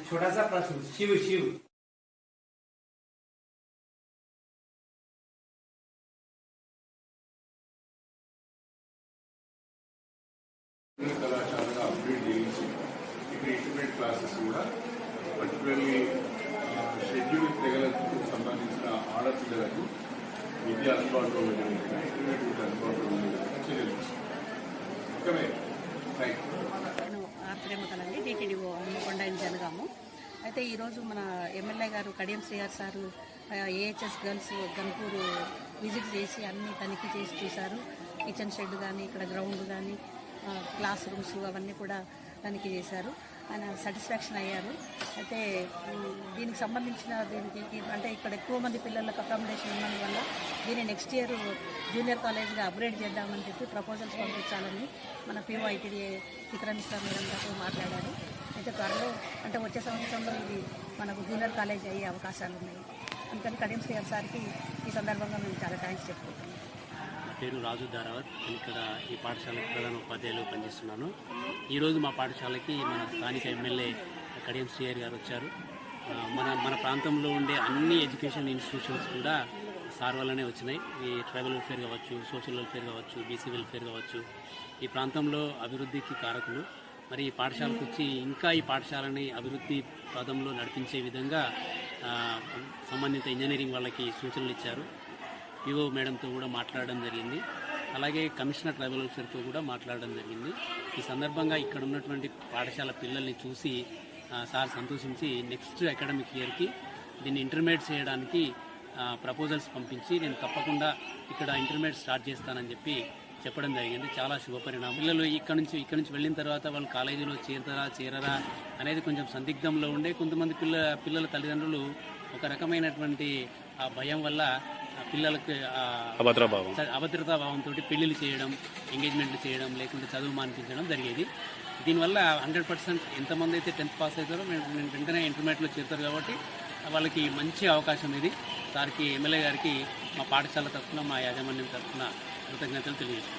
छोटा सा प्रश्न, शिव शिव కళాశాలగా అప్గ్రేడ్ చేయించి ఇక్కడ ఇంటర్మీడియట్ క్లాసెస్ కూడా పర్టికులర్లీ షెడ్యూల్ తెగలకు సంబంధించిన ఆడపిల్లలకు విద్య అందుబాటులో ఉండే విధంగా ఇంటర్మీడియట్ విద్య అందుబాటులో ఉండే విధంగా చర్యలు ఓకే రైట్. ఆర్ప్రేమకలండి టీటీడీఓ హన్మకొండ జనగాము. అయితే ఈరోజు మన ఎమ్మెల్యే గారు కడియం శ్రీఆర్ sir AHS girls Ghanpur visit చేసి అన్ని తనిఖీ చేసి చూశారు. కిచెన్ షెడ్ కానీ ఇక్కడ గ్రౌండ్ కానీ క్లాస్ రూమ్స్ అవన్నీ కూడా తనిఖీ చేశారు. ఆయన సాటిస్ఫాక్షన్ అయ్యారు. అయితే దీనికి సంబంధించిన దీనికి అంటే ఇక్కడ ఎక్కువ మంది పిల్లలకు అకామిడేషన్ ఉన్నందువల్ల దీన్ని నెక్స్ట్ ఇయర్ జూనియర్ కాలేజ్గా అప్గ్రేడ్ చేద్దామని చెప్పి ప్రపోజల్స్ పంపించాలని మన పిఓ ఐటీడీఏ విక్రమిస్తా మేడం గారు మాట్లాడారు. అయితే త్వరలో అంటే వచ్చే సంవత్సరంలో ఇది మనకు జూనియర్ కాలేజ్ అయ్యే అవకాశాలు ఉన్నాయి. అందుకని కడియం శ్రీఆర్ సార్కి ఈ సందర్భంగా మేము చాలా థ్యాంక్స్ చెప్పుకుంటున్నాం. పేరు రాజు దారావత్. ఇక్కడ ఈ పాఠశాల ప్రధాన ఉపాధ్యాయులు పనిచేస్తున్నాను. ఈరోజు మా పాఠశాలకి మన స్థానిక ఎమ్మెల్యే కడియం శ్రీఆర్ గారు వచ్చారు. మన ప్రాంతంలో ఉండే అన్ని ఎడ్యుకేషన్ ఇన్స్టిట్యూషన్స్ కూడా సార్ వల్లనే వచ్చినాయి. ఈ ట్రైబల్ వెల్ఫేర్ కావచ్చు, సోషల్ వెల్ఫేర్ కావచ్చు, బీసీ వెల్ఫేర్ కావచ్చు, ఈ ప్రాంతంలో అభివృద్ధికి కారకులు. మరి ఈ పాఠశాలకు వచ్చి ఇంకా ఈ పాఠశాలని అభివృద్ధి పదంలో నడిపించే విధంగా సంబంధిత ఇంజనీరింగ్ వాళ్ళకి సూచనలు ఇచ్చారు. పిఓ మేడంతో కూడా మాట్లాడడం జరిగింది. అలాగే కమిషనర్ ట్రైబల్ వెల్ఫేర్తో కూడా మాట్లాడడం జరిగింది. ఈ సందర్భంగా ఇక్కడ ఉన్నటువంటి పాఠశాల పిల్లల్ని చూసి సార్ సంతోషించి నెక్స్ట్ అకాడమిక్ ఇయర్కి దీన్ని ఇంటర్మీడియట్ చేయడానికి ప్రపోజల్స్ పంపించి నేను తప్పకుండా ఇక్కడ ఇంటర్మీడియట్ స్టార్ట్ చేస్తానని చెప్పి చెప్పడం జరిగింది. చాలా శుభపరిణామం. పిల్లలు ఇక్కడ నుంచి వెళ్ళిన తర్వాత వాళ్ళు కాలేజీలో చేరరా అనేది కొంచెం సందిగ్ధంలో ఉండే కొంతమంది పిల్లల తల్లిదండ్రులు ఒక రకమైనటువంటి భయం వల్ల పిల్లలకు అభద్రతా భావంతో పెళ్లిళ్ళు చేయడం, ఎంగేజ్మెంట్లు చేయడం, లేకుంటే చదువు మానిపించడం జరిగేది. దీనివల్ల 100% ఎంతమంది అయితే 10th పాస్ అవుతారో నేను వెంటనే ఇంటర్మీడియట్లో చేరుతారు కాబట్టి వాళ్ళకి మంచి అవకాశం ఇది. సార్కి ఎమ్మెల్యే గారికి మా పాఠశాల తరఫున మా యాజమాన్యం తరఫున కృతజ్ఞతలు తెలియజేస్తాను.